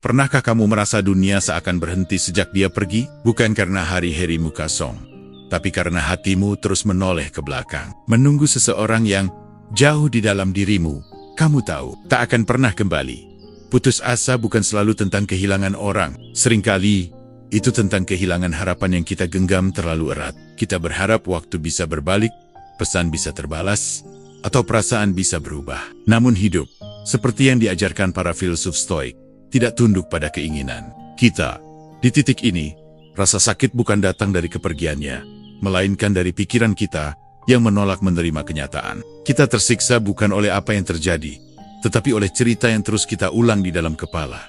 Pernahkah kamu merasa dunia seakan berhenti sejak dia pergi? Bukan karena hari-harimu kosong, tapi karena hatimu terus menoleh ke belakang, menunggu seseorang yang jauh di dalam dirimu. Kamu tahu, tak akan pernah kembali. Putus asa bukan selalu tentang kehilangan orang. Seringkali, itu tentang kehilangan harapan yang kita genggam terlalu erat. Kita berharap waktu bisa berbalik, pesan bisa terbalas, atau perasaan bisa berubah. Namun hidup, seperti yang diajarkan para filsuf Stoik, tidak tunduk pada keinginan. Kita, di titik ini, rasa sakit bukan datang dari kepergiannya, melainkan dari pikiran kita yang menolak menerima kenyataan. Kita tersiksa bukan oleh apa yang terjadi, tetapi oleh cerita yang terus kita ulang di dalam kepala.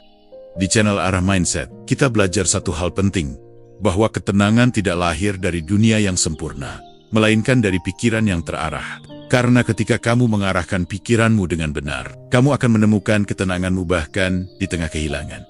Di channel Arah Mindset, kita belajar satu hal penting, bahwa ketenangan tidak lahir dari dunia yang sempurna, melainkan dari pikiran yang terarah. Karena ketika kamu mengarahkan pikiranmu dengan benar, kamu akan menemukan ketenanganmu bahkan di tengah kehilangan.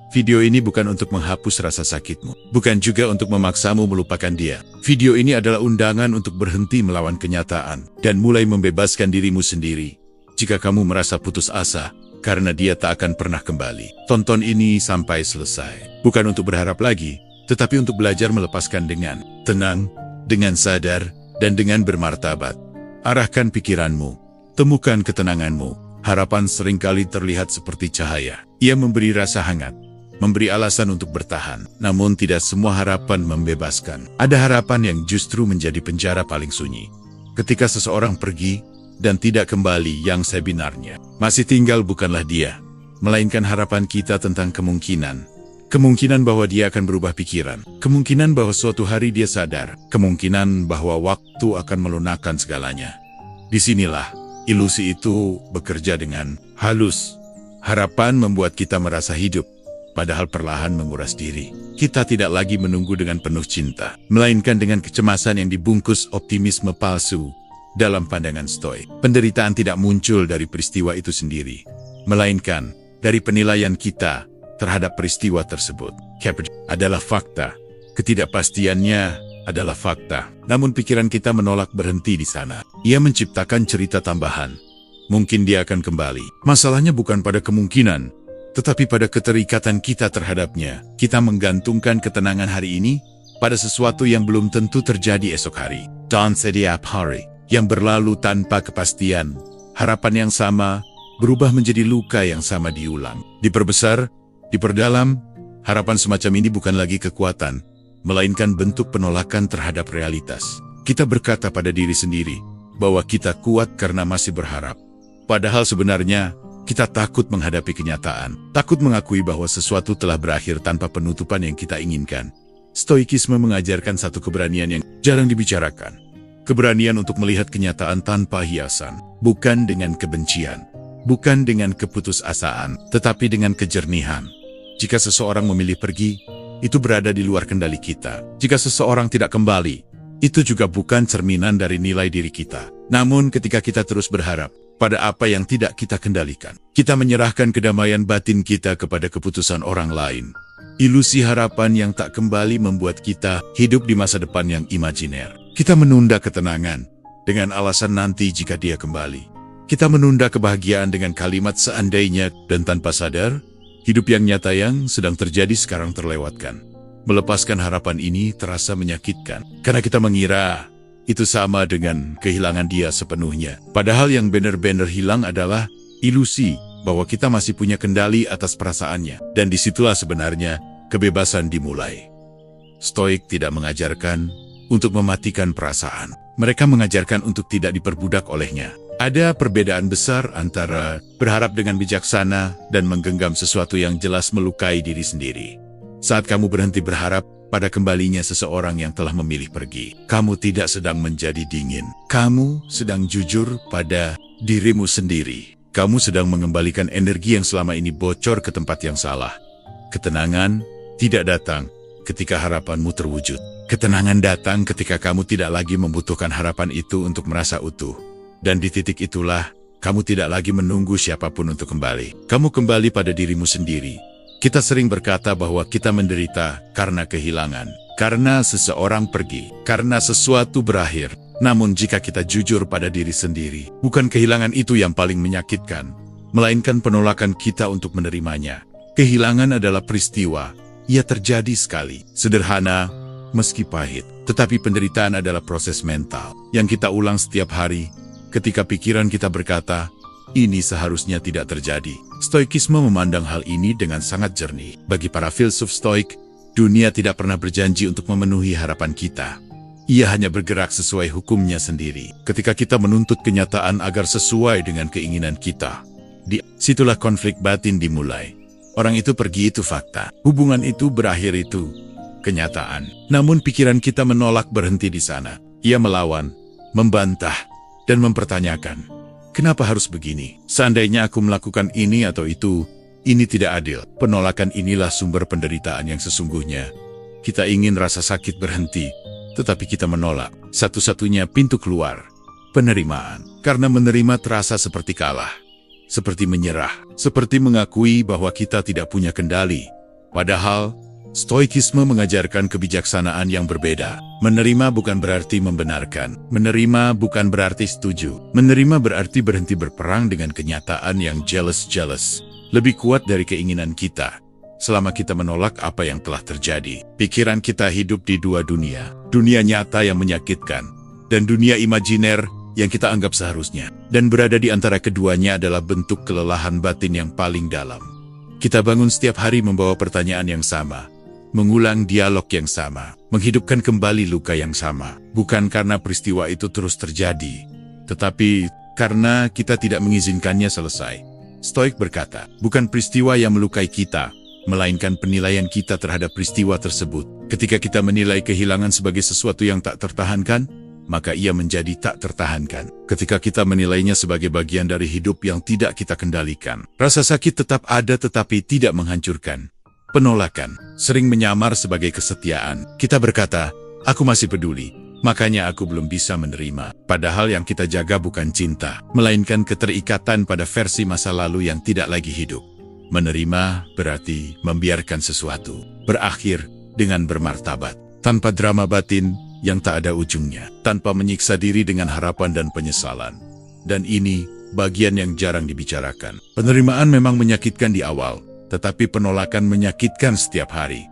Video ini bukan untuk menghapus rasa sakitmu, bukan juga untuk memaksamu melupakan dia. Video ini adalah undangan untuk berhenti melawan kenyataan dan mulai membebaskan dirimu sendiri. Jika kamu merasa putus asa, karena dia tak akan pernah kembali. Tonton ini sampai selesai. Bukan untuk berharap lagi, tetapi untuk belajar melepaskan dengan tenang, dengan sadar, dan dengan bermartabat. Arahkan pikiranmu, temukan ketenanganmu. Harapan seringkali terlihat seperti cahaya. Ia memberi rasa hangat, memberi alasan untuk bertahan. Namun tidak semua harapan membebaskan. Ada harapan yang justru menjadi penjara paling sunyi. Ketika seseorang pergi dan tidak kembali, yang sebenarnya masih tinggal bukanlah dia, melainkan harapan kita tentang kemungkinan. Kemungkinan bahwa dia akan berubah pikiran. Kemungkinan bahwa suatu hari dia sadar. Kemungkinan bahwa waktu akan melunakkan segalanya. Disinilah ilusi itu bekerja dengan halus. Harapan membuat kita merasa hidup, padahal perlahan menguras diri. Kita tidak lagi menunggu dengan penuh cinta, melainkan dengan kecemasan yang dibungkus optimisme palsu. Dalam pandangan Stoik, penderitaan tidak muncul dari peristiwa itu sendiri, melainkan dari penilaian kita terhadap peristiwa tersebut. Adalah fakta. Ketidakpastiannya adalah fakta. Namun pikiran kita menolak berhenti di sana. Ia menciptakan cerita tambahan. Mungkin dia akan kembali. Masalahnya bukan pada kemungkinan, tetapi pada keterikatan kita terhadapnya. Kita menggantungkan ketenangan hari ini pada sesuatu yang belum tentu terjadi esok hari. Dan setiap hari yang berlalu tanpa kepastian, harapan yang sama berubah menjadi luka yang sama diulang. Diperbesar, diperdalam, harapan semacam ini bukan lagi kekuatan, melainkan bentuk penolakan terhadap realitas. Kita berkata pada diri sendiri bahwa kita kuat karena masih berharap. Padahal sebenarnya, kita takut menghadapi kenyataan, takut mengakui bahwa sesuatu telah berakhir tanpa penutupan yang kita inginkan. Stoikisme mengajarkan satu keberanian yang jarang dibicarakan. Keberanian untuk melihat kenyataan tanpa hiasan, bukan dengan kebencian, bukan dengan keputusasaan, tetapi dengan kejernihan. Jika seseorang memilih pergi, itu berada di luar kendali kita. Jika seseorang tidak kembali, itu juga bukan cerminan dari nilai diri kita. Namun ketika kita terus berharap pada apa yang tidak kita kendalikan, kita menyerahkan kedamaian batin kita kepada keputusan orang lain. Ilusi harapan yang tak kembali membuat kita hidup di masa depan yang imajiner. Kita menunda ketenangan dengan alasan nanti jika dia kembali. Kita menunda kebahagiaan dengan kalimat seandainya, dan tanpa sadar, hidup yang nyata yang sedang terjadi sekarang terlewatkan. Melepaskan harapan ini terasa menyakitkan, karena kita mengira itu sama dengan kehilangan dia sepenuhnya. Padahal yang benar-benar hilang adalah ilusi bahwa kita masih punya kendali atas perasaannya. Dan disitulah sebenarnya kebebasan dimulai. Stoik tidak mengajarkan untuk mematikan perasaan. Mereka mengajarkan untuk tidak diperbudak olehnya. Ada perbedaan besar antara berharap dengan bijaksana dan menggenggam sesuatu yang jelas melukai diri sendiri. Saat kamu berhenti berharap pada kembalinya seseorang yang telah memilih pergi, kamu tidak sedang menjadi dingin. Kamu sedang jujur pada dirimu sendiri. Kamu sedang mengembalikan energi yang selama ini bocor ke tempat yang salah. Ketenangan tidak datang ketika harapanmu terwujud. Ketenangan datang ketika kamu tidak lagi membutuhkan harapan itu untuk merasa utuh. Dan di titik itulah, kamu tidak lagi menunggu siapapun untuk kembali. Kamu kembali pada dirimu sendiri. Kita sering berkata bahwa kita menderita karena kehilangan, karena seseorang pergi, karena sesuatu berakhir. Namun jika kita jujur pada diri sendiri, bukan kehilangan itu yang paling menyakitkan, melainkan penolakan kita untuk menerimanya. Kehilangan adalah peristiwa, ia terjadi sekali. Sederhana, meski pahit. Tetapi penderitaan adalah proses mental yang kita ulang setiap hari ketika pikiran kita berkata, ini seharusnya tidak terjadi. Stoikisme memandang hal ini dengan sangat jernih. Bagi para filsuf Stoik, dunia tidak pernah berjanji untuk memenuhi harapan kita. Ia hanya bergerak sesuai hukumnya sendiri. Ketika kita menuntut kenyataan agar sesuai dengan keinginan kita, di situlah konflik batin dimulai. Orang itu pergi, itu fakta. Hubungan itu berakhir, itu kenyataan. Namun pikiran kita menolak berhenti di sana. Ia melawan, membantah, dan mempertanyakan. Kenapa harus begini? Seandainya aku melakukan ini atau itu, ini tidak adil. Penolakan inilah sumber penderitaan yang sesungguhnya. Kita ingin rasa sakit berhenti, tetapi kita menolak. Satu-satunya pintu keluar, penerimaan. Karena menerima terasa seperti kalah, seperti menyerah, seperti mengakui bahwa kita tidak punya kendali. Padahal, Stoikisme mengajarkan kebijaksanaan yang berbeda. Menerima bukan berarti membenarkan. Menerima bukan berarti setuju. Menerima berarti berhenti berperang dengan kenyataan yang jealous, lebih kuat dari keinginan kita. Selama kita menolak apa yang telah terjadi, pikiran kita hidup di dua dunia. Dunia nyata yang menyakitkan, dan dunia imajiner yang kita anggap seharusnya. Dan berada di antara keduanya adalah bentuk kelelahan batin yang paling dalam. Kita bangun setiap hari membawa pertanyaan yang sama, mengulang dialog yang sama, menghidupkan kembali luka yang sama. Bukan karena peristiwa itu terus terjadi, tetapi karena kita tidak mengizinkannya selesai. Stoik berkata, bukan peristiwa yang melukai kita, melainkan penilaian kita terhadap peristiwa tersebut. Ketika kita menilai kehilangan sebagai sesuatu yang tak tertahankan, maka ia menjadi tak tertahankan. Ketika kita menilainya sebagai bagian dari hidup yang tidak kita kendalikan, rasa sakit tetap ada tetapi tidak menghancurkan. Penolakan sering menyamar sebagai kesetiaan. Kita berkata, aku masih peduli, makanya aku belum bisa menerima. Padahal yang kita jaga bukan cinta, melainkan keterikatan pada versi masa lalu yang tidak lagi hidup. Menerima berarti membiarkan sesuatu berakhir dengan bermartabat, tanpa drama batin yang tak ada ujungnya, tanpa menyiksa diri dengan harapan dan penyesalan. Dan ini bagian yang jarang dibicarakan. Penerimaan memang menyakitkan di awal, tetapi penolakan menyakitkan setiap hari.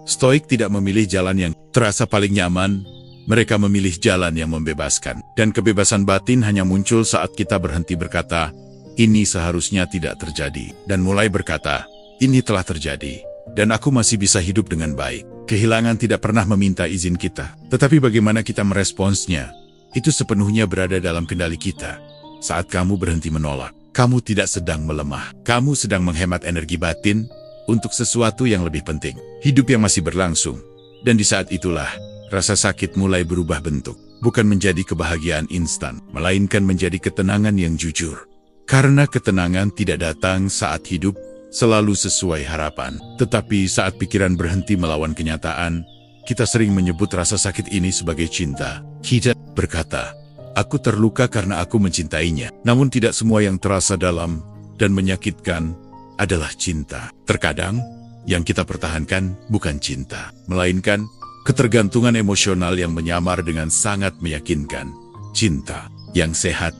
Stoik tidak memilih jalan yang terasa paling nyaman, mereka memilih jalan yang membebaskan. Dan kebebasan batin hanya muncul saat kita berhenti berkata, ini seharusnya tidak terjadi. Dan mulai berkata, ini telah terjadi, dan aku masih bisa hidup dengan baik. Kehilangan tidak pernah meminta izin kita, tetapi bagaimana kita meresponsnya, itu sepenuhnya berada dalam kendali kita. Saat kamu berhenti menolak, kamu tidak sedang melemah. Kamu sedang menghemat energi batin untuk sesuatu yang lebih penting. Hidup yang masih berlangsung. Dan di saat itulah, rasa sakit mulai berubah bentuk. Bukan menjadi kebahagiaan instan, melainkan menjadi ketenangan yang jujur. Karena ketenangan tidak datang saat hidup selalu sesuai harapan. Tetapi saat pikiran berhenti melawan kenyataan, kita sering menyebut rasa sakit ini sebagai cinta. Kita berkata, aku terluka karena aku mencintainya. Namun tidak semua yang terasa dalam dan menyakitkan adalah cinta. Terkadang, yang kita pertahankan bukan cinta, melainkan ketergantungan emosional yang menyamar dengan sangat meyakinkan. Cinta yang sehat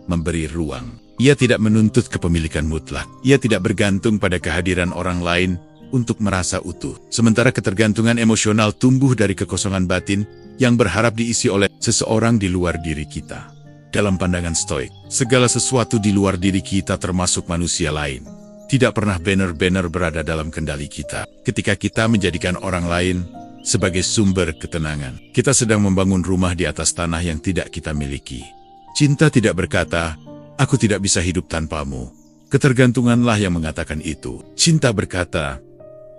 memberi ruang. Ia tidak menuntut kepemilikan mutlak. Ia tidak bergantung pada kehadiran orang lain untuk merasa utuh. Sementara ketergantungan emosional tumbuh dari kekosongan batin yang berharap diisi oleh seseorang di luar diri kita. Dalam pandangan Stoik, segala sesuatu di luar diri kita termasuk manusia lain, tidak pernah benar-benar berada dalam kendali kita. Ketika kita menjadikan orang lain sebagai sumber ketenangan, kita sedang membangun rumah di atas tanah yang tidak kita miliki. Cinta tidak berkata, aku tidak bisa hidup tanpamu. Ketergantunganlah yang mengatakan itu. Cinta berkata,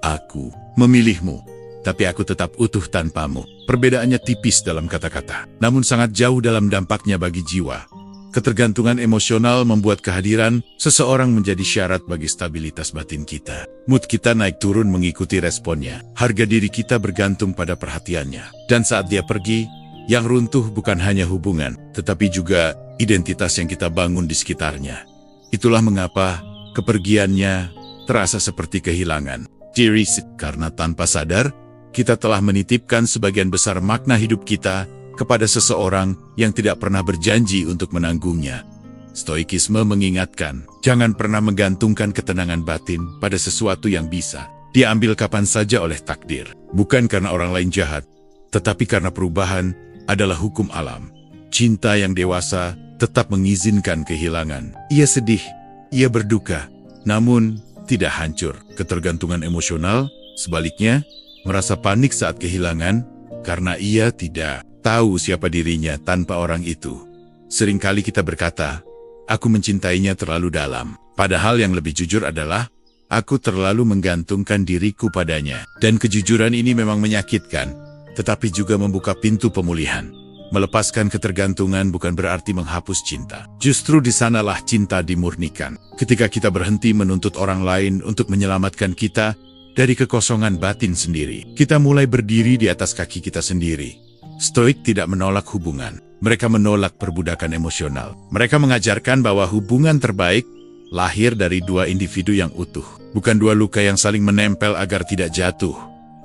aku memilihmu, tapi aku tetap utuh tanpamu. Perbedaannya tipis dalam kata-kata, namun sangat jauh dalam dampaknya bagi jiwa. Ketergantungan emosional membuat kehadiran seseorang menjadi syarat bagi stabilitas batin kita. Mood kita naik turun mengikuti responnya. Harga diri kita bergantung pada perhatiannya. Dan saat dia pergi, yang runtuh bukan hanya hubungan, tetapi juga identitas yang kita bangun di sekitarnya. Itulah mengapa kepergiannya terasa seperti kehilangan diri, karena tanpa sadar, kita telah menitipkan sebagian besar makna hidup kita kepada seseorang yang tidak pernah berjanji untuk menanggungnya. Stoikisme mengingatkan, jangan pernah menggantungkan ketenangan batin pada sesuatu yang bisa diambil kapan saja oleh takdir. Bukan karena orang lain jahat, tetapi karena perubahan adalah hukum alam. Cinta yang dewasa tetap mengizinkan kehilangan. Ia sedih, ia berduka, namun tidak hancur. Ketergantungan emosional, sebaliknya, merasa panik saat kehilangan karena ia tidak tahu siapa dirinya tanpa orang itu. Seringkali kita berkata, aku mencintainya terlalu dalam. Padahal yang lebih jujur adalah, aku terlalu menggantungkan diriku padanya. Dan kejujuran ini memang menyakitkan, tetapi juga membuka pintu pemulihan. Melepaskan ketergantungan bukan berarti menghapus cinta. Justru di sanalah cinta dimurnikan. Ketika kita berhenti menuntut orang lain untuk menyelamatkan kita dari kekosongan batin sendiri. Kita mulai berdiri di atas kaki kita sendiri. Stoik tidak menolak hubungan. Mereka menolak perbudakan emosional. Mereka mengajarkan bahwa hubungan terbaik lahir dari dua individu yang utuh. Bukan dua luka yang saling menempel agar tidak jatuh.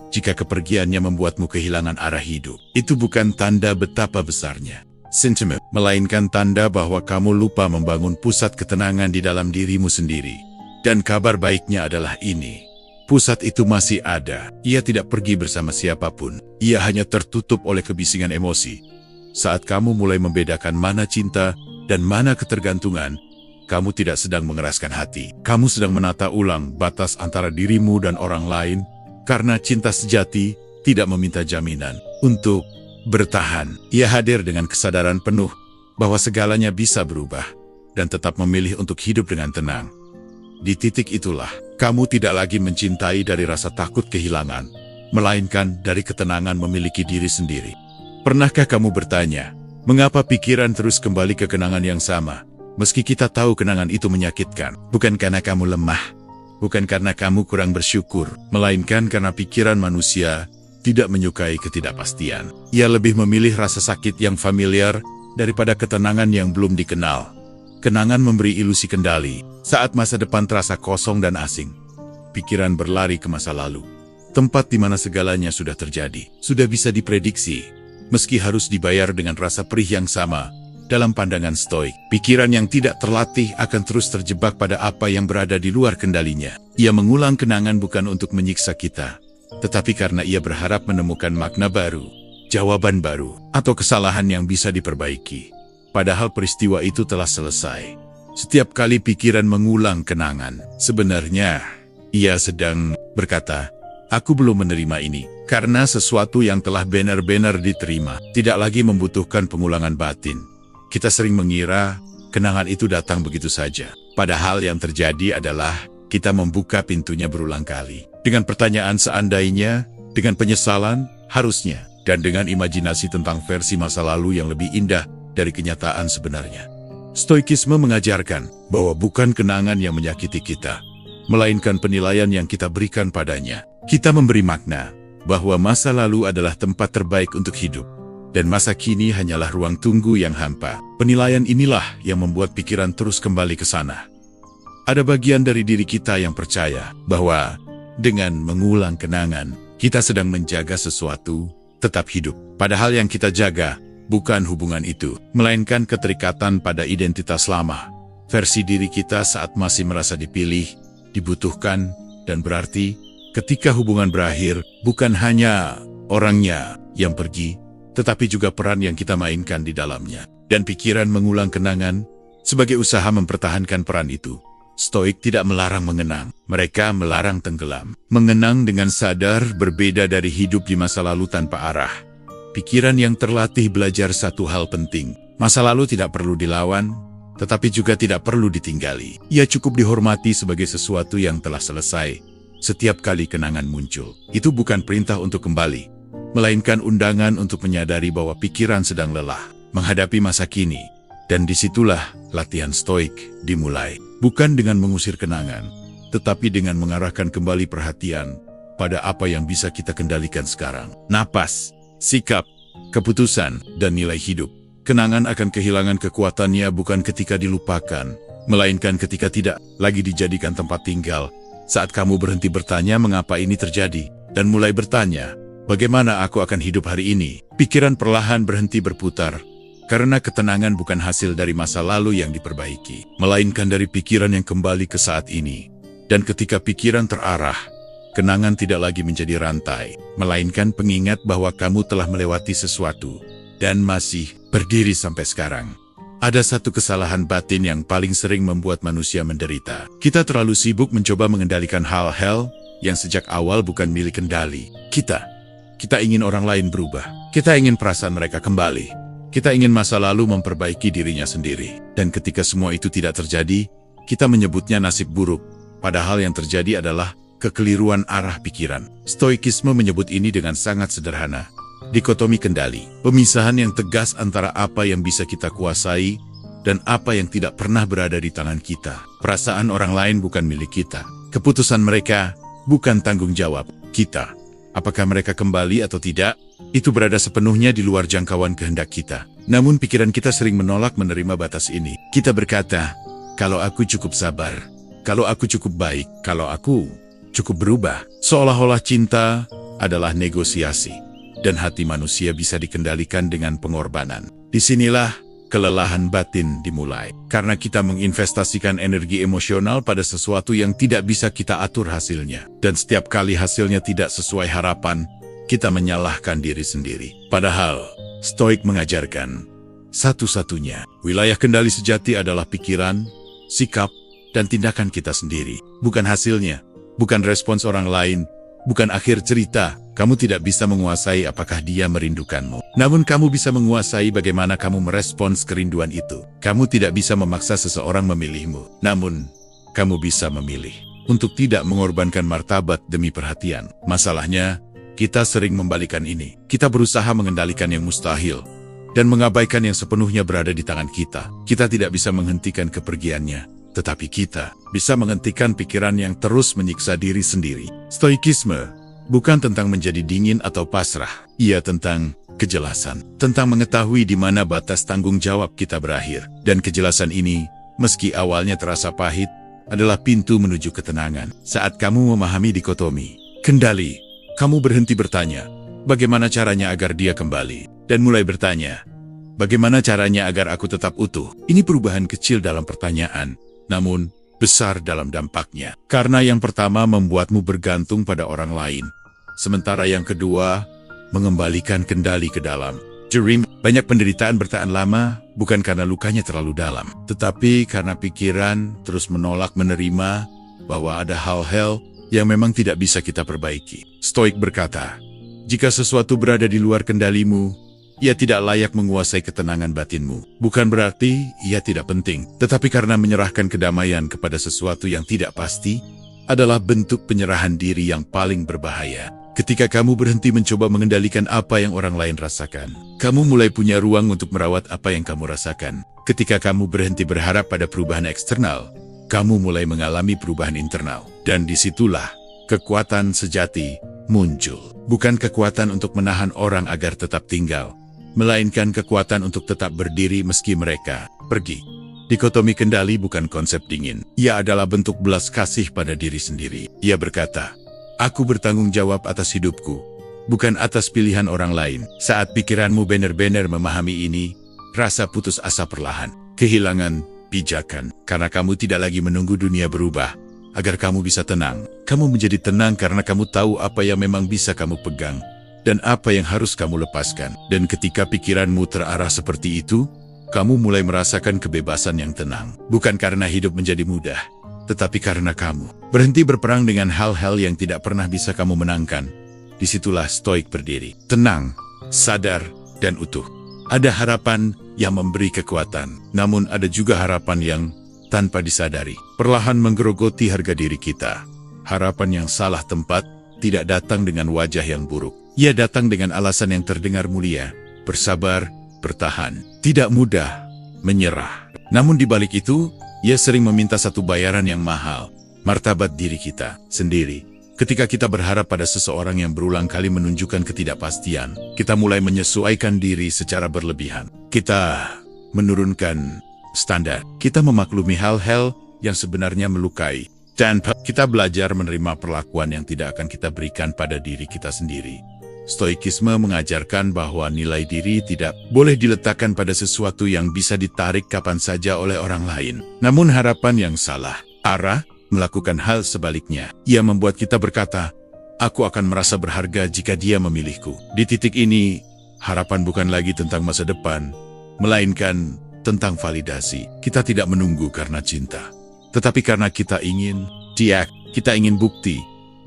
Jika kepergiannya membuatmu kehilangan arah hidup, itu bukan tanda betapa besarnya sentiment, melainkan tanda bahwa kamu lupa membangun pusat ketenangan di dalam dirimu sendiri. Dan kabar baiknya adalah ini. Pusat itu masih ada. Ia tidak pergi bersama siapapun. Ia hanya tertutup oleh kebisingan emosi. Saat kamu mulai membedakan mana cinta dan mana ketergantungan, kamu tidak sedang mengeraskan hati. Kamu sedang menata ulang batas antara dirimu dan orang lain, karena cinta sejati tidak meminta jaminan untuk bertahan. Ia hadir dengan kesadaran penuh bahwa segalanya bisa berubah dan tetap memilih untuk hidup dengan tenang. Di titik itulah, kamu tidak lagi mencintai dari rasa takut kehilangan, melainkan dari ketenangan memiliki diri sendiri. Pernahkah kamu bertanya, mengapa pikiran terus kembali ke kenangan yang sama, meski kita tahu kenangan itu menyakitkan? Bukan karena kamu lemah, bukan karena kamu kurang bersyukur, melainkan karena pikiran manusia tidak menyukai ketidakpastian. Ia lebih memilih rasa sakit yang familiar daripada ketenangan yang belum dikenal. Kenangan memberi ilusi kendali. Saat masa depan terasa kosong dan asing, pikiran berlari ke masa lalu. Tempat di mana segalanya sudah terjadi, sudah bisa diprediksi, meski harus dibayar dengan rasa perih yang sama. Dalam pandangan Stoik, pikiran yang tidak terlatih akan terus terjebak pada apa yang berada di luar kendalinya. Ia mengulang kenangan bukan untuk menyiksa kita, tetapi karena ia berharap menemukan makna baru, jawaban baru, atau kesalahan yang bisa diperbaiki. Padahal peristiwa itu telah selesai. Setiap kali pikiran mengulang kenangan, sebenarnya ia sedang berkata, aku belum menerima ini, karena sesuatu yang telah benar-benar diterima tidak lagi membutuhkan pengulangan batin. Kita sering mengira kenangan itu datang begitu saja. Padahal yang terjadi adalah kita membuka pintunya berulang kali. Dengan pertanyaan seandainya, dengan penyesalan, harusnya, dan dengan imajinasi tentang versi masa lalu yang lebih indah dari kenyataan sebenarnya. Stoikisme mengajarkan bahwa bukan kenangan yang menyakiti kita, melainkan penilaian yang kita berikan padanya. Kita memberi makna bahwa masa lalu adalah tempat terbaik untuk hidup, dan masa kini hanyalah ruang tunggu yang hampa. Penilaian inilah yang membuat pikiran terus kembali ke sana. Ada bagian dari diri kita yang percaya bahwa dengan mengulang kenangan, kita sedang menjaga sesuatu tetap hidup. Padahal yang kita jaga bukan hubungan itu, melainkan keterikatan pada identitas lama. Versi diri kita saat masih merasa dipilih, dibutuhkan, dan berarti ketika hubungan berakhir, bukan hanya orangnya yang pergi, tetapi juga peran yang kita mainkan di dalamnya. Dan pikiran mengulang kenangan sebagai usaha mempertahankan peran itu. Stoik tidak melarang mengenang, mereka melarang tenggelam. Mengenang dengan sadar berbeda dari hidup di masa lalu tanpa arah. Pikiran yang terlatih belajar satu hal penting. Masa lalu tidak perlu dilawan, tetapi juga tidak perlu ditinggali. Ia cukup dihormati sebagai sesuatu yang telah selesai. Setiap kali kenangan muncul, itu bukan perintah untuk kembali, melainkan undangan untuk menyadari bahwa pikiran sedang lelah menghadapi masa kini. Dan disitulah latihan Stoik dimulai. Bukan dengan mengusir kenangan, tetapi dengan mengarahkan kembali perhatian pada apa yang bisa kita kendalikan sekarang. Napas, sikap, keputusan, dan nilai hidup. Kenangan akan kehilangan kekuatannya bukan ketika dilupakan, melainkan ketika tidak lagi dijadikan tempat tinggal. Saat kamu berhenti bertanya mengapa ini terjadi, dan mulai bertanya, bagaimana aku akan hidup hari ini? Pikiran perlahan berhenti berputar, Karena ketenangan bukan hasil dari masa lalu yang diperbaiki, melainkan dari pikiran yang kembali ke saat ini. Dan ketika pikiran terarah, kenangan tidak lagi menjadi rantai, melainkan pengingat bahwa kamu telah melewati sesuatu dan masih berdiri sampai sekarang. Ada satu kesalahan batin yang paling sering membuat manusia menderita. Kita terlalu sibuk mencoba mengendalikan hal-hal yang sejak awal bukan milik kendali kita. Kita ingin orang lain berubah. Kita ingin perasaan mereka kembali. Kita ingin masa lalu memperbaiki dirinya sendiri. Dan ketika semua itu tidak terjadi, kita menyebutnya nasib buruk. Padahal yang terjadi adalah kekeliruan arah pikiran. Stoikisme menyebut ini dengan sangat sederhana. Dikotomi kendali. Pemisahan yang tegas antara apa yang bisa kita kuasai dan apa yang tidak pernah berada di tangan kita. Perasaan orang lain bukan milik kita. Keputusan mereka bukan tanggung jawab kita. Apakah mereka kembali atau tidak, itu berada sepenuhnya di luar jangkauan kehendak kita. Namun pikiran kita sering menolak menerima batas ini. Kita berkata, kalau aku cukup sabar, kalau aku cukup baik, kalau aku cukup berubah. Seolah-olah cinta adalah negosiasi, dan hati manusia bisa dikendalikan dengan pengorbanan. Disinilah kelelahan batin dimulai. Karena kita menginvestasikan energi emosional pada sesuatu yang tidak bisa kita atur hasilnya. Dan setiap kali hasilnya tidak sesuai harapan, kita menyalahkan diri sendiri. Padahal, Stoik mengajarkan, satu-satunya wilayah kendali sejati adalah pikiran, sikap, dan tindakan kita sendiri. Bukan hasilnya, bukan respons orang lain, bukan akhir cerita. Kamu tidak bisa menguasai apakah dia merindukanmu. Namun kamu bisa menguasai bagaimana kamu merespons kerinduan itu. Kamu tidak bisa memaksa seseorang memilihmu. Namun, kamu bisa memilih untuk tidak mengorbankan martabat demi perhatian. Masalahnya, kita sering membalikan ini. Kita berusaha mengendalikan yang mustahil dan mengabaikan yang sepenuhnya berada di tangan kita. Kita tidak bisa menghentikan kepergiannya, tetapi kita bisa menghentikan pikiran yang terus menyiksa diri sendiri. Stoikisme bukan tentang menjadi dingin atau pasrah. Ia tentang kejelasan. Tentang mengetahui di mana batas tanggung jawab kita berakhir. Dan kejelasan ini, meski awalnya terasa pahit, adalah pintu menuju ketenangan. Saat kamu memahami dikotomi kendali, kamu berhenti bertanya, bagaimana caranya agar dia kembali? Dan mulai bertanya, bagaimana caranya agar aku tetap utuh? Ini perubahan kecil dalam pertanyaan, namun besar dalam dampaknya. Karena yang pertama membuatmu bergantung pada orang lain. Sementara yang kedua, mengembalikan kendali ke dalam. Jerim, banyak penderitaan bertahan lama bukan karena lukanya terlalu dalam, tetapi karena pikiran terus menolak menerima bahwa ada hal-hal yang memang tidak bisa kita perbaiki. Stoik berkata, jika sesuatu berada di luar kendalimu, ia tidak layak menguasai ketenangan batinmu. Bukan berarti ia tidak penting, tetapi karena menyerahkan kedamaian kepada sesuatu yang tidak pasti adalah bentuk penyerahan diri yang paling berbahaya. Ketika kamu berhenti mencoba mengendalikan apa yang orang lain rasakan, kamu mulai punya ruang untuk merawat apa yang kamu rasakan. Ketika kamu berhenti berharap pada perubahan eksternal, kamu mulai mengalami perubahan internal. Dan disitulah kekuatan sejati muncul. Bukan kekuatan untuk menahan orang agar tetap tinggal, melainkan kekuatan untuk tetap berdiri meski mereka pergi. Dikotomi kendali bukan konsep dingin. Ia adalah bentuk belas kasih pada diri sendiri. Ia berkata, aku bertanggung jawab atas hidupku, bukan atas pilihan orang lain. Saat pikiranmu benar-benar memahami ini, rasa putus asa perlahan, kehilangan pijakan. Karena kamu tidak lagi menunggu dunia berubah agar kamu bisa tenang. Kamu menjadi tenang karena kamu tahu apa yang memang bisa kamu pegang dan apa yang harus kamu lepaskan. Dan ketika pikiranmu terarah seperti itu, kamu mulai merasakan kebebasan yang tenang. Bukan karena hidup menjadi mudah, tetapi karena kamu berhenti berperang dengan hal-hal yang tidak pernah bisa kamu menangkan. Disitulah Stoik berdiri. Tenang, sadar, dan utuh. Ada harapan yang memberi kekuatan, namun ada juga harapan yang tanpa disadari perlahan menggerogoti harga diri kita. Harapan yang salah tempat tidak datang dengan wajah yang buruk. Ia datang dengan alasan yang terdengar mulia, bersabar, bertahan, tidak mudah, menyerah. Namun di balik itu, ia sering meminta satu bayaran yang mahal, martabat diri kita sendiri. Ketika kita berharap pada seseorang yang berulang kali menunjukkan ketidakpastian, kita mulai menyesuaikan diri secara berlebihan. Kita menurunkan standar. Kita memaklumi hal-hal yang sebenarnya melukai. Dan kita belajar menerima perlakuan yang tidak akan kita berikan pada diri kita sendiri. Stoikisme mengajarkan bahwa nilai diri tidak boleh diletakkan pada sesuatu yang bisa ditarik kapan saja oleh orang lain. Namun harapan yang salah arah melakukan hal sebaliknya. Ia membuat kita berkata, aku akan merasa berharga jika dia memilihku. Di titik ini, harapan bukan lagi tentang masa depan, melainkan tentang validasi. Kita tidak menunggu karena cinta, tetapi karena kita ingin bukti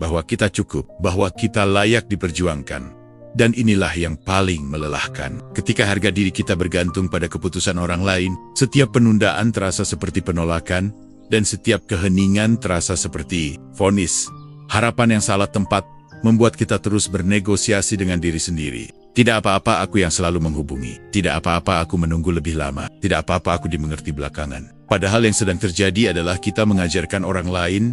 bahwa kita cukup, bahwa kita layak diperjuangkan. Dan inilah yang paling melelahkan. Ketika harga diri kita bergantung pada keputusan orang lain, setiap penundaan terasa seperti penolakan, dan setiap keheningan terasa seperti vonis. Harapan yang salah tempat membuat kita terus bernegosiasi dengan diri sendiri. Tidak apa-apa aku yang selalu menghubungi. Tidak apa-apa aku menunggu lebih lama. Tidak apa-apa aku dimengerti belakangan. Padahal yang sedang terjadi adalah kita mengajarkan orang lain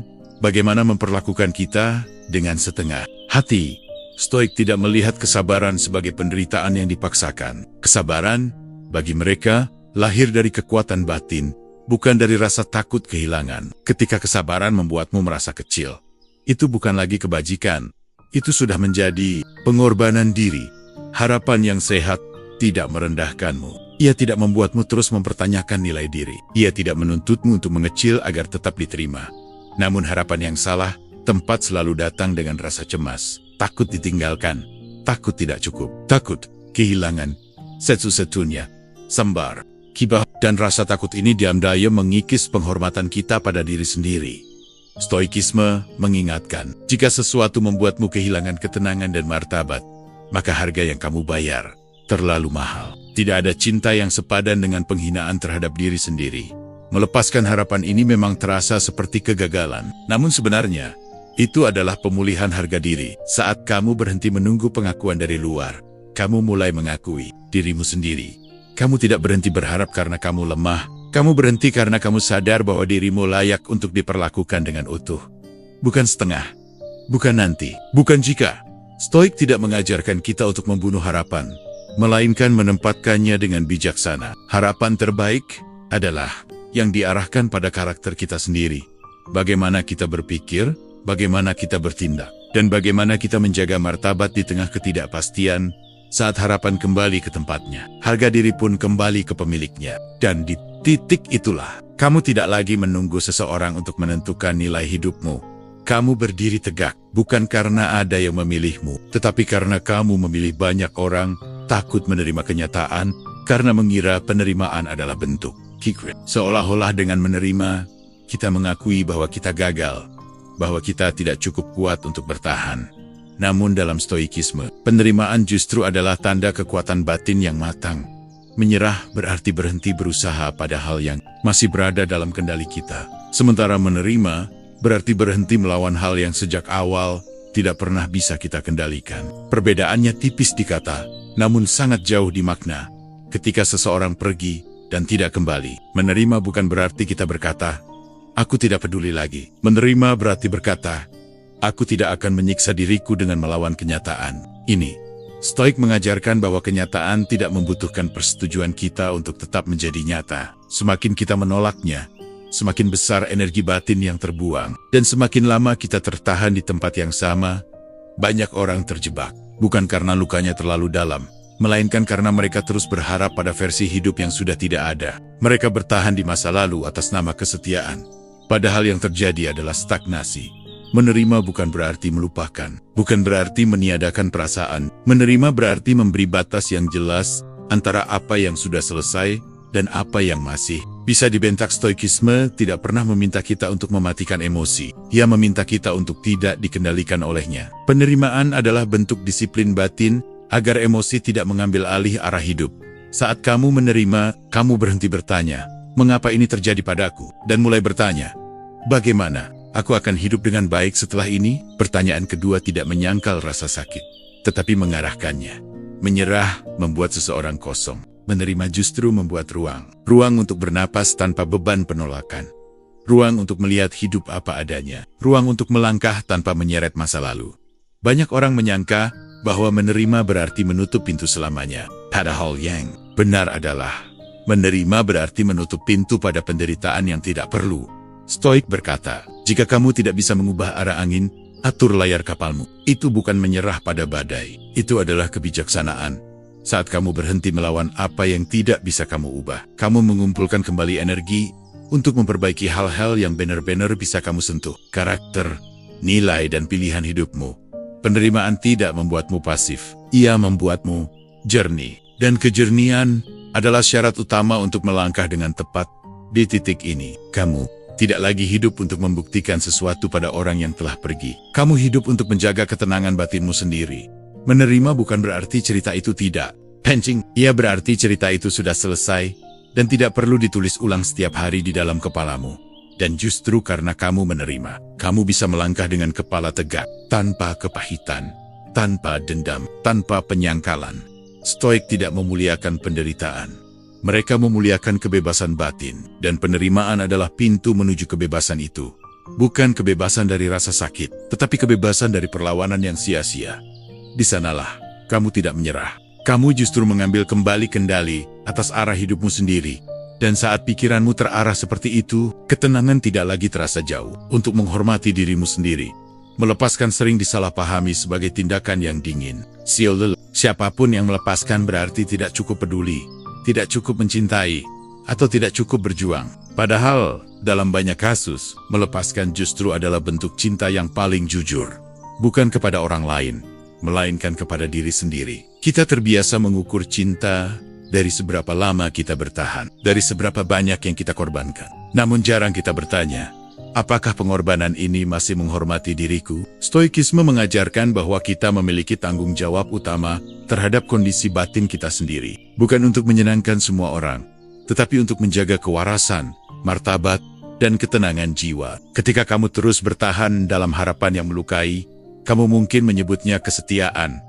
bagaimana memperlakukan kita dengan setengah hati. Stoik tidak melihat kesabaran sebagai penderitaan yang dipaksakan. Kesabaran, bagi mereka, lahir dari kekuatan batin, bukan dari rasa takut kehilangan. Ketika kesabaran membuatmu merasa kecil, itu bukan lagi kebajikan. Itu sudah menjadi pengorbanan diri. Harapan yang sehat tidak merendahkanmu. Ia tidak membuatmu terus mempertanyakan nilai diri. Ia tidak menuntutmu untuk mengecil agar tetap diterima. Namun harapan yang salah, tempat selalu datang dengan rasa cemas, takut ditinggalkan, takut tidak cukup, takut kehilangan satu-satunya sambar, kibah, dan rasa takut ini diam-diam mengikis penghormatan kita pada diri sendiri. Stoikisme mengingatkan, jika sesuatu membuatmu kehilangan ketenangan dan martabat, maka harga yang kamu bayar terlalu mahal. Tidak ada cinta yang sepadan dengan penghinaan terhadap diri sendiri. Melepaskan harapan ini memang terasa seperti kegagalan. Namun sebenarnya, itu adalah pemulihan harga diri. Saat kamu berhenti menunggu pengakuan dari luar, kamu mulai mengakui dirimu sendiri. Kamu tidak berhenti berharap karena kamu lemah. Kamu berhenti karena kamu sadar bahwa dirimu layak untuk diperlakukan dengan utuh. Bukan setengah, bukan nanti, bukan jika. Stoik tidak mengajarkan kita untuk membunuh harapan, melainkan menempatkannya dengan bijaksana. Harapan terbaik adalah yang diarahkan pada karakter kita sendiri. Bagaimana kita berpikir, bagaimana kita bertindak, dan bagaimana kita menjaga martabat di tengah ketidakpastian. Saat harapan kembali ke tempatnya, harga diri pun kembali ke pemiliknya. Dan di titik itulah, kamu tidak lagi menunggu seseorang untuk menentukan nilai hidupmu. Kamu berdiri tegak, bukan karena ada yang memilihmu, tetapi karena kamu memilih banyak orang, takut menerima kenyataan, karena mengira penerimaan adalah bentuk kikrit. Seolah-olah dengan menerima, kita mengakui bahwa kita gagal, bahwa kita tidak cukup kuat untuk bertahan. Namun dalam stoikisme, penerimaan justru adalah tanda kekuatan batin yang matang. Menyerah berarti berhenti berusaha pada hal yang masih berada dalam kendali kita. Sementara menerima berarti berhenti melawan hal yang sejak awal tidak pernah bisa kita kendalikan. Perbedaannya tipis di kata, namun sangat jauh di makna. Ketika seseorang pergi dan tidak kembali, menerima bukan berarti kita berkata, aku tidak peduli lagi. Menerima berarti berkata, aku tidak akan menyiksa diriku dengan melawan kenyataan ini. Stoik mengajarkan bahwa kenyataan tidak membutuhkan persetujuan kita untuk tetap menjadi nyata. Semakin kita menolaknya, semakin besar energi batin yang terbuang. Dan semakin lama kita tertahan di tempat yang sama, banyak orang terjebak. Bukan karena lukanya terlalu dalam, melainkan karena mereka terus berharap pada versi hidup yang sudah tidak ada. Mereka bertahan di masa lalu atas nama kesetiaan. Padahal yang terjadi adalah stagnasi. Menerima bukan berarti melupakan, bukan berarti meniadakan perasaan. Menerima berarti memberi batas yang jelas antara apa yang sudah selesai dan apa yang masih bisa dibentak. Stoikisme tidak pernah meminta kita untuk mematikan emosi. Ia meminta kita untuk tidak dikendalikan olehnya. Penerimaan adalah bentuk disiplin batin agar emosi tidak mengambil alih arah hidup. Saat kamu menerima, kamu berhenti bertanya, mengapa ini terjadi padaku? Dan mulai bertanya, bagaimana aku akan hidup dengan baik setelah ini? Pertanyaan kedua tidak menyangkal rasa sakit, tetapi mengarahkannya. Menyerah membuat seseorang kosong. Menerima justru membuat ruang. Ruang untuk bernapas tanpa beban penolakan. Ruang untuk melihat hidup apa adanya. Ruang untuk melangkah tanpa menyeret masa lalu. Banyak orang menyangka bahwa menerima berarti menutup pintu selamanya. Padahal yang benar adalah, menerima berarti menutup pintu pada penderitaan yang tidak perlu. Stoik berkata, jika kamu tidak bisa mengubah arah angin, Atur layar kapalmu. Itu bukan menyerah pada badai. Itu adalah kebijaksanaan. Saat kamu berhenti melawan apa yang tidak bisa kamu ubah, kamu mengumpulkan kembali energi untuk memperbaiki hal-hal yang benar-benar bisa kamu sentuh. Karakter, nilai, dan pilihan hidupmu. Penerimaan tidak membuatmu pasif. Ia membuatmu jernih. Dan kejernihan adalah syarat utama untuk melangkah dengan tepat. Di titik ini, kamu tidak lagi hidup untuk membuktikan sesuatu pada orang yang telah pergi. Kamu hidup untuk menjaga ketenangan batinmu sendiri. Menerima bukan berarti cerita itu tidak penting. Ia berarti cerita itu sudah selesai dan tidak perlu ditulis ulang setiap hari di dalam kepalamu. Dan justru karena kamu menerima, kamu bisa melangkah dengan kepala tegak, tanpa kepahitan, tanpa dendam, tanpa penyangkalan. Stoik tidak memuliakan penderitaan. Mereka memuliakan kebebasan batin, dan penerimaan adalah pintu menuju kebebasan itu. Bukan kebebasan dari rasa sakit, tetapi kebebasan dari perlawanan yang sia-sia. Di sanalah, kamu tidak menyerah. Kamu justru mengambil kembali kendali atas arah hidupmu sendiri. Dan saat pikiranmu terarah seperti itu, ketenangan tidak lagi terasa jauh. Untuk menghormati dirimu sendiri, melepaskan sering disalahpahami sebagai tindakan yang dingin. Siapapun yang melepaskan berarti tidak cukup peduli, tidak cukup mencintai, atau tidak cukup berjuang. Padahal, dalam banyak kasus, melepaskan justru adalah bentuk cinta yang paling jujur. Bukan kepada orang lain, melainkan kepada diri sendiri. Kita terbiasa mengukur cinta dari seberapa lama kita bertahan, dari seberapa banyak yang kita korbankan. Namun jarang kita bertanya, apakah pengorbanan ini masih menghormati diriku? Stoikisme mengajarkan bahwa kita memiliki tanggung jawab utama terhadap kondisi batin kita sendiri. Bukan untuk menyenangkan semua orang, tetapi untuk menjaga kewarasan, martabat, dan ketenangan jiwa. Ketika kamu terus bertahan dalam harapan yang melukai, kamu mungkin menyebutnya kesetiaan,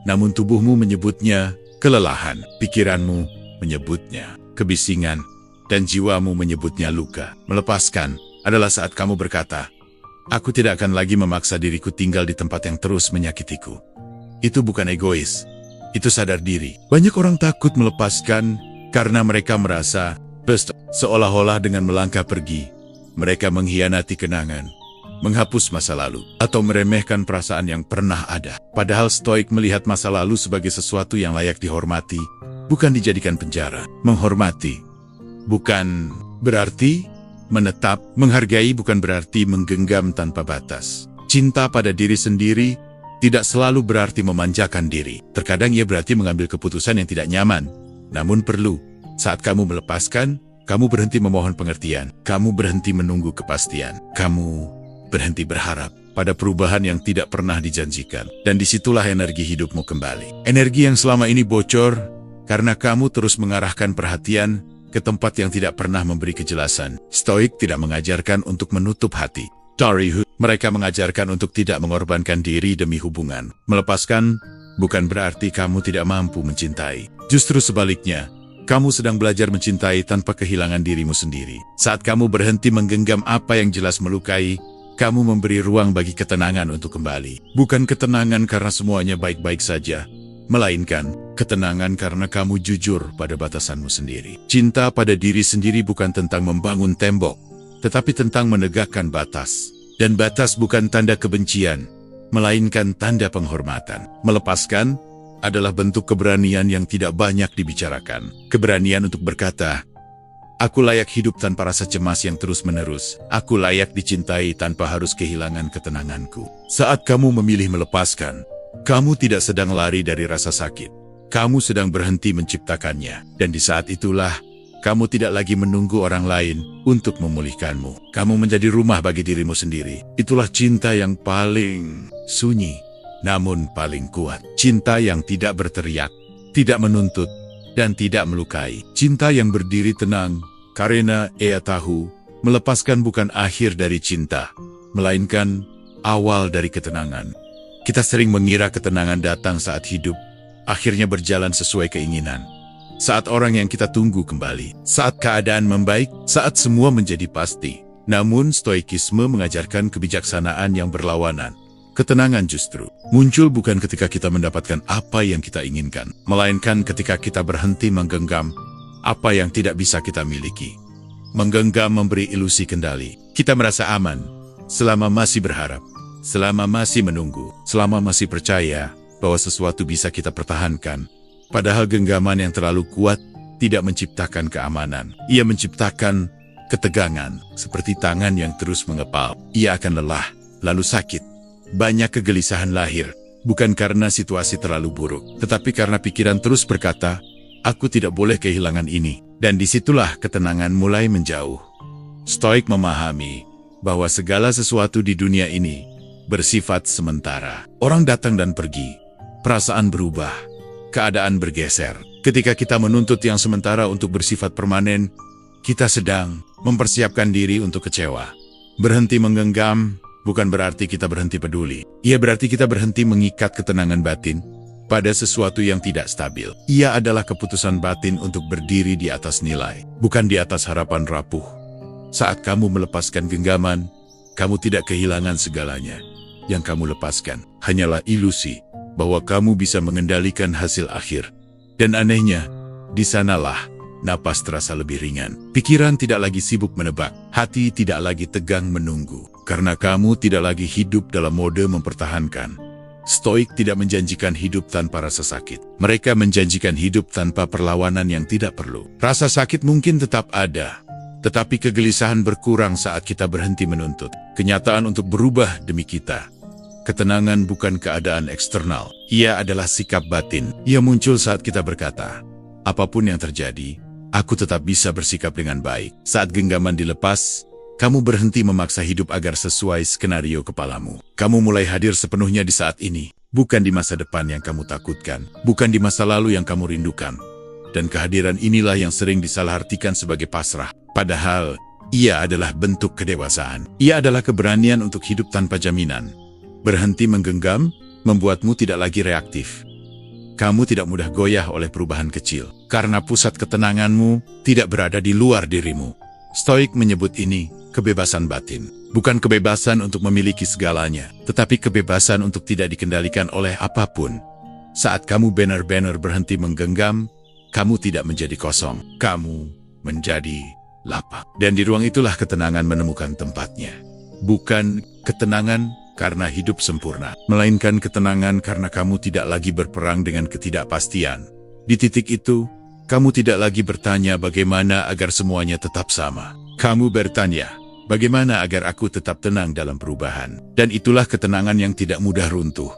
namun tubuhmu menyebutnya kelelahan, pikiranmu menyebutnya kebisingan, dan jiwamu menyebutnya luka. Melepaskan adalah saat kamu berkata, aku tidak akan lagi memaksa diriku tinggal di tempat yang terus menyakitiku. Itu bukan egois. Itu sadar diri. Banyak orang takut melepaskan karena mereka merasa seolah-olah dengan melangkah pergi, mereka mengkhianati kenangan, menghapus masa lalu, atau meremehkan perasaan yang pernah ada. Padahal Stoik melihat masa lalu sebagai sesuatu yang layak dihormati, bukan dijadikan penjara. Menghormati bukan berarti menetap, menghargai bukan berarti menggenggam tanpa batas. Cinta pada diri sendiri tidak selalu berarti memanjakan diri. Terkadang ia berarti mengambil keputusan yang tidak nyaman. Namun perlu, saat kamu melepaskan, kamu berhenti memohon pengertian. Kamu berhenti menunggu kepastian. Kamu berhenti berharap pada perubahan yang tidak pernah dijanjikan. Dan disitulah energi hidupmu kembali. Energi yang selama ini bocor, karena kamu terus mengarahkan perhatian ke tempat yang tidak pernah memberi kejelasan. Stoik tidak mengajarkan untuk menutup hati. Mereka mengajarkan untuk tidak mengorbankan diri demi hubungan. Melepaskan bukan berarti kamu tidak mampu mencintai. Justru sebaliknya, kamu sedang belajar mencintai tanpa kehilangan dirimu sendiri. Saat kamu berhenti menggenggam apa yang jelas melukai, kamu memberi ruang bagi ketenangan untuk kembali. Bukan ketenangan karena semuanya baik-baik saja, melainkan ketenangan karena kamu jujur pada batasanmu sendiri. Cinta pada diri sendiri bukan tentang membangun tembok, tetapi tentang menegakkan batas. Dan batas bukan tanda kebencian, melainkan tanda penghormatan. Melepaskan adalah bentuk keberanian yang tidak banyak dibicarakan. Keberanian untuk berkata, aku layak hidup tanpa rasa cemas yang terus-menerus. Aku layak dicintai tanpa harus kehilangan ketenanganku. Saat kamu memilih melepaskan, kamu tidak sedang lari dari rasa sakit. Kamu sedang berhenti menciptakannya. Dan di saat itulah, kamu tidak lagi menunggu orang lain untuk memulihkanmu. Kamu menjadi rumah bagi dirimu sendiri. Itulah cinta yang paling sunyi, namun paling kuat. Cinta yang tidak berteriak, tidak menuntut, dan tidak melukai. Cinta yang berdiri tenang, karena ia tahu, melepaskan bukan akhir dari cinta, melainkan awal dari ketenangan. Kita sering mengira ketenangan datang saat hidup akhirnya berjalan sesuai keinginan. Saat orang yang kita tunggu kembali, saat keadaan membaik, saat semua menjadi pasti. Namun Stoikisme mengajarkan kebijaksanaan yang berlawanan. Ketenangan justru muncul bukan ketika kita mendapatkan apa yang kita inginkan, melainkan ketika kita berhenti menggenggam apa yang tidak bisa kita miliki. Menggenggam memberi ilusi kendali. Kita merasa aman selama masih berharap. selama masih menunggu, selama masih percaya bahwa sesuatu bisa kita pertahankan. Padahal genggaman yang terlalu kuat tidak menciptakan keamanan. Ia menciptakan ketegangan, seperti tangan yang terus mengepal. Ia akan lelah, lalu sakit. Banyak kegelisahan lahir, bukan karena situasi terlalu buruk, tetapi karena pikiran terus berkata, aku tidak boleh kehilangan ini. Dan disitulah ketenangan mulai menjauh. Stoik memahami bahwa segala sesuatu di dunia ini bersifat sementara. Orang datang dan pergi, perasaan berubah, keadaan bergeser. Ketika kita menuntut yang sementara untuk bersifat permanen, kita sedang mempersiapkan diri untuk kecewa. Berhenti menggenggam bukan berarti kita berhenti peduli. Ia berarti kita berhenti mengikat ketenangan batin pada sesuatu yang tidak stabil. Ia adalah keputusan batin untuk berdiri di atas nilai, bukan di atas harapan rapuh. Saat kamu melepaskan genggaman, kamu tidak kehilangan segalanya. Yang kamu lepaskan hanyalah ilusi bahwa kamu bisa mengendalikan hasil akhir. Dan anehnya, di sanalah napas terasa lebih ringan. Pikiran tidak lagi sibuk menebak, hati tidak lagi tegang menunggu. Karena kamu tidak lagi hidup dalam mode mempertahankan. Stoik tidak menjanjikan hidup tanpa rasa sakit. Mereka menjanjikan hidup tanpa perlawanan yang tidak perlu. Rasa sakit mungkin tetap ada, tetapi kegelisahan berkurang saat kita berhenti menuntut kenyataan untuk berubah demi kita. Ketenangan bukan keadaan eksternal. Ia adalah sikap batin. Ia muncul saat kita berkata, apapun yang terjadi, aku tetap bisa bersikap dengan baik. Saat genggaman dilepas, kamu berhenti memaksa hidup agar sesuai skenario kepalamu. Kamu mulai hadir sepenuhnya di saat ini, bukan di masa depan yang kamu takutkan, bukan di masa lalu yang kamu rindukan. Dan kehadiran inilah yang sering disalahartikan sebagai pasrah. Padahal, ia adalah bentuk kedewasaan. Ia adalah keberanian untuk hidup tanpa jaminan. Berhenti menggenggam, membuatmu tidak lagi reaktif. Kamu tidak mudah goyah oleh perubahan kecil, karena pusat ketenanganmu tidak berada di luar dirimu. Stoik menyebut ini kebebasan batin. Bukan kebebasan untuk memiliki segalanya, tetapi kebebasan untuk tidak dikendalikan oleh apapun. Saat kamu benar-benar berhenti menggenggam, kamu tidak menjadi kosong. Kamu menjadi lapang. Dan di ruang itulah ketenangan menemukan tempatnya. Bukan ketenangan karena hidup sempurna, melainkan ketenangan karena kamu tidak lagi berperang dengan ketidakpastian. Di titik itu, kamu tidak lagi bertanya bagaimana agar semuanya tetap sama. Kamu bertanya, bagaimana agar aku tetap tenang dalam perubahan? Dan itulah ketenangan yang tidak mudah runtuh.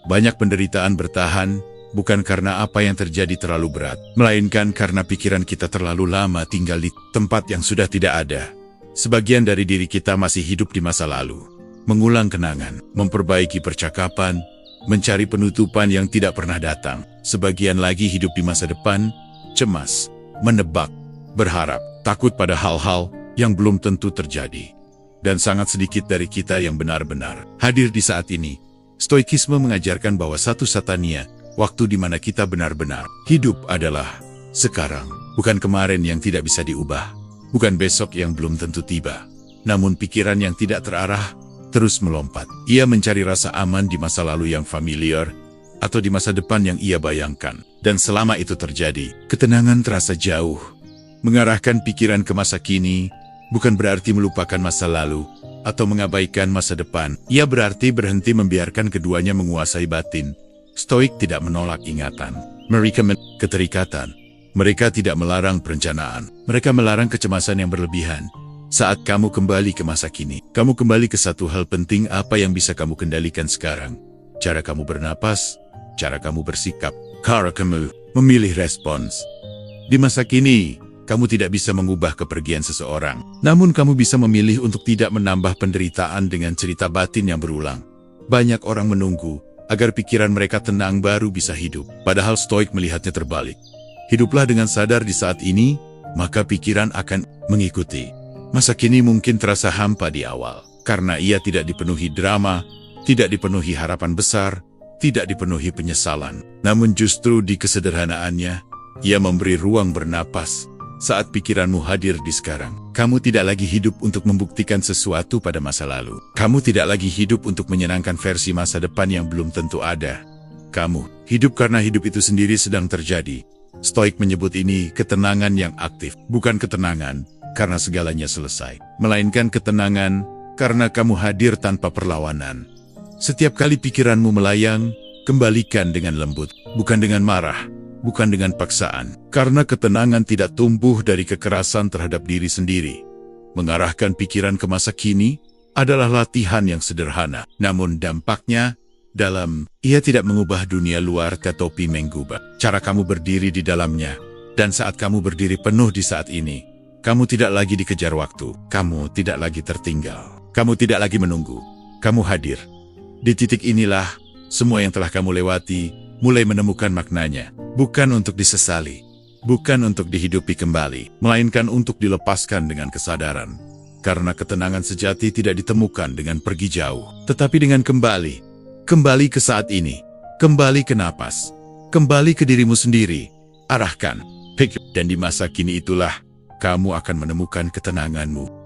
Banyak penderitaan bertahan, bukan karena apa yang terjadi terlalu berat, melainkan karena pikiran kita terlalu lama tinggal di tempat yang sudah tidak ada. Sebagian dari diri kita masih hidup di masa lalu, mengulang kenangan, memperbaiki percakapan, mencari penutupan yang tidak pernah datang. Sebagian lagi hidup di masa depan, cemas, menebak, berharap, takut pada hal-hal yang belum tentu terjadi. Dan sangat sedikit dari kita yang benar-benar hadir di saat ini. Stoikisme mengajarkan bahwa satu-satunya waktu di mana kita benar-benar hidup adalah sekarang. Bukan kemarin yang tidak bisa diubah, bukan besok yang belum tentu tiba, namun pikiran yang tidak terarah terus melompat. Ia mencari rasa aman di masa lalu yang familiar, atau di masa depan yang ia bayangkan. Dan selama itu terjadi, ketenangan terasa jauh. Mengarahkan pikiran ke masa kini, bukan berarti melupakan masa lalu, atau mengabaikan masa depan. Ia berarti berhenti membiarkan keduanya menguasai batin. Stoik tidak menolak ingatan. Mereka keterikatan. Mereka tidak melarang perencanaan. Mereka melarang kecemasan yang berlebihan. Saat kamu kembali ke masa kini, kamu kembali ke satu hal penting apa yang bisa kamu kendalikan sekarang. Cara kamu bernapas, cara kamu bersikap, cara kamu memilih respons. Di masa kini, kamu tidak bisa mengubah kepergian seseorang. Namun kamu bisa memilih untuk tidak menambah penderitaan dengan cerita batin yang berulang. Banyak orang menunggu agar pikiran mereka tenang baru bisa hidup. Padahal Stoik melihatnya terbalik. Hiduplah dengan sadar di saat ini, maka pikiran akan mengikuti. Masa kini mungkin terasa hampa di awal, karena ia tidak dipenuhi drama, tidak dipenuhi harapan besar, tidak dipenuhi penyesalan. Namun justru di kesederhanaannya, ia memberi ruang bernapas. Saat pikiranmu hadir di sekarang, kamu tidak lagi hidup untuk membuktikan sesuatu pada masa lalu. Kamu tidak lagi hidup untuk menyenangkan versi masa depan yang belum tentu ada. Kamu hidup karena hidup itu sendiri sedang terjadi. Stoik menyebut ini ketenangan yang aktif, bukan ketenangan karena segalanya selesai, melainkan ketenangan karena kamu hadir tanpa perlawanan. Setiap kali pikiranmu melayang, kembalikan dengan lembut, bukan dengan marah, bukan dengan paksaan. Karena ketenangan tidak tumbuh dari kekerasan terhadap diri sendiri. Mengarahkan pikiran ke masa kini adalah latihan yang sederhana, namun dampaknya dalam. Ia tidak mengubah dunia luar tetapi mengubah cara kamu berdiri di dalamnya. Dan saat kamu berdiri penuh di saat ini, kamu tidak lagi dikejar waktu, kamu tidak lagi tertinggal, kamu tidak lagi menunggu, kamu hadir. Di titik inilah, semua yang telah kamu lewati mulai menemukan maknanya, bukan untuk disesali, bukan untuk dihidupi kembali, melainkan untuk dilepaskan dengan kesadaran. Karena ketenangan sejati tidak ditemukan dengan pergi jauh, tetapi dengan kembali ke saat ini, kembali ke napas, kembali ke dirimu sendiri, arahkan, pikir, dan di masa kini itulah, kamu akan menemukan ketenanganmu.